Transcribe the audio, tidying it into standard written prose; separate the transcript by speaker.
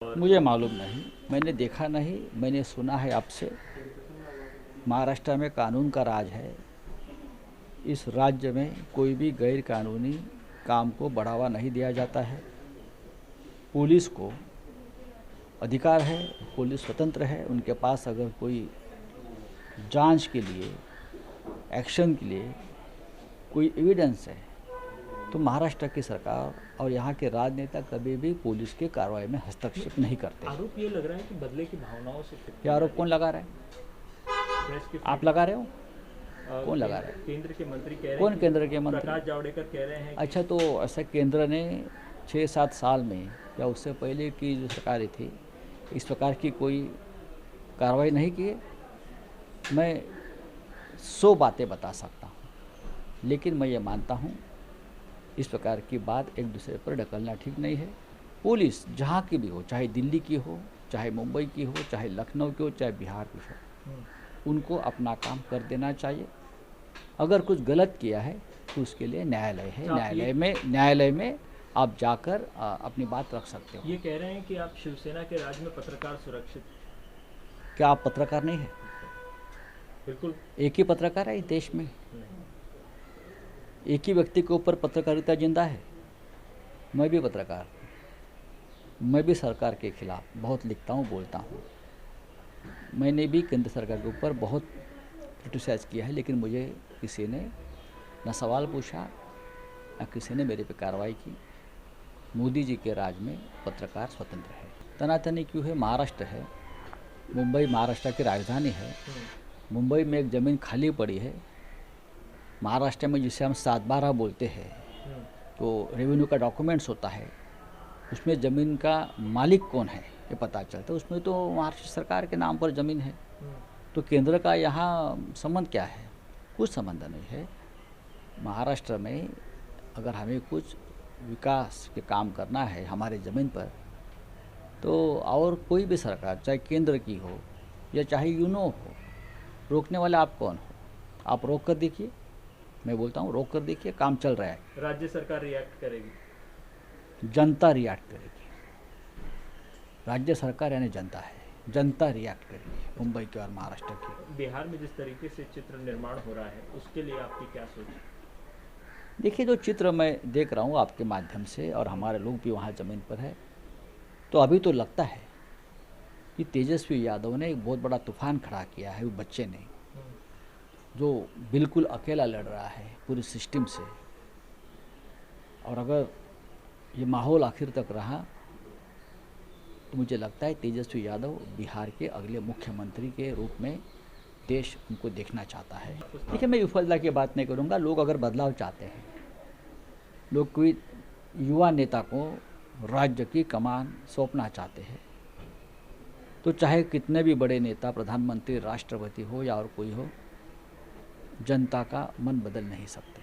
Speaker 1: मुझे मालूम नहीं, मैंने देखा नहीं, मैंने सुना है आपसे। महाराष्ट्र में कानून का राज है। इस राज्य में कोई भी गैर कानूनी काम को बढ़ावा नहीं दिया जाता है। पुलिस को अधिकार है, पुलिस स्वतंत्र है। उनके पास अगर कोई जांच के लिए, एक्शन के लिए कोई एविडेंस है तो महाराष्ट्र की सरकार और यहाँ के राजनेता कभी भी पुलिस की कार्रवाई में हस्तक्षेप नहीं करते।
Speaker 2: आरोप ये लग रहा है कि बदले की भावनाओं से
Speaker 1: ये आरोप कौन लगा रहा है? आप लगा रहे हो? कौन लगा रहा है?
Speaker 2: केंद्र के मंत्री कह रहे हैं।
Speaker 1: कौन केंद्र के मंत्री?
Speaker 2: प्रकाश जावड़ेकर कह रहे हैं।
Speaker 1: अच्छा, तो ऐसा केंद्र ने 6-7 साल में या उससे पहले की जो सरकारें थी इस प्रकार की कोई कार्रवाई नहीं की है। मैं 100 बातें बता सकता हूँ, लेकिन मैं ये मानता हूँ इस प्रकार की बात एक दूसरे पर ढकलना ठीक नहीं है। पुलिस जहाँ की भी हो, चाहे दिल्ली की हो, चाहे मुंबई की हो, चाहे लखनऊ की हो, चाहे बिहार की हो, उनको अपना काम कर देना चाहिए। अगर कुछ गलत किया है तो उसके लिए न्यायालय है। न्यायालय में आप जाकर अपनी बात रख सकते हो।
Speaker 2: ये कह रहे हैं कि आप शिवसेना के राज में पत्रकार सुरक्षित।
Speaker 1: क्या आप पत्रकार नहीं है?
Speaker 2: बिल्कुल।
Speaker 1: एक ही पत्रकार है इस देश में। एक ही व्यक्ति के ऊपर पत्रकारिता जिंदा है। मैं भी पत्रकार, मैं भी सरकार के खिलाफ बहुत लिखता हूँ, बोलता हूँ। मैंने भी केंद्र सरकार के ऊपर बहुत क्रिटिसाइज़ किया है, लेकिन मुझे किसी ने न सवाल पूछा, न किसी ने मेरे पे कार्रवाई की। मोदी जी के राज में पत्रकार स्वतंत्र है। तनातनी क्यों है? महाराष्ट्र है, मुंबई महाराष्ट्र की राजधानी है। मुंबई में एक ज़मीन खाली पड़ी है। महाराष्ट्र में जिसे हम 7/12 बोलते हैं, तो रेवेन्यू का डॉक्यूमेंट्स होता है, उसमें ज़मीन का मालिक कौन है ये पता चलता है। उसमें तो महाराष्ट्र सरकार के नाम पर ज़मीन है। तो केंद्र का यहाँ संबंध क्या है? कुछ संबंध नहीं है। महाराष्ट्र में अगर हमें कुछ विकास के काम करना है हमारे ज़मीन पर, तो और कोई भी सरकार, चाहे केंद्र की हो या चाहे यूनो हो, रोकने वाले आप कौन हो? आप रोक कर देखिए। मैं बोलता हूँ रोक कर देखिए, काम चल रहा है।
Speaker 2: राज्य सरकार रिएक्ट करेगी,
Speaker 1: जनता रिएक्ट करेगी। राज्य सरकार यानी जनता है, जनता रिएक्ट करेगी मुंबई की और महाराष्ट्र की।
Speaker 2: बिहार में जिस तरीके से चित्र निर्माण हो रहा है उसके लिए आपकी क्या सोच है?
Speaker 1: देखिए, जो चित्र मैं देख रहा हूँ आपके माध्यम से, और हमारे लोग भी वहाँ ज़मीन पर है, तो अभी तो लगता है कि तेजस्वी यादव ने एक बहुत बड़ा तूफान खड़ा किया है। वो बच्चे ने, जो बिल्कुल अकेला लड़ रहा है पूरी सिस्टम से, और अगर ये माहौल आखिर तक रहा तो मुझे लगता है तेजस्वी यादव बिहार के अगले मुख्यमंत्री के रूप में देश उनको देखना चाहता है। देखिए, मैं विफलता की बात नहीं करूँगा। लोग अगर बदलाव चाहते हैं, लोग कोई युवा नेता को राज्य की कमान सौंपना चाहते हैं, तो चाहे कितने भी बड़े नेता, प्रधानमंत्री, राष्ट्रपति हो या और कोई हो, जनता का मन बदल नहीं सकते।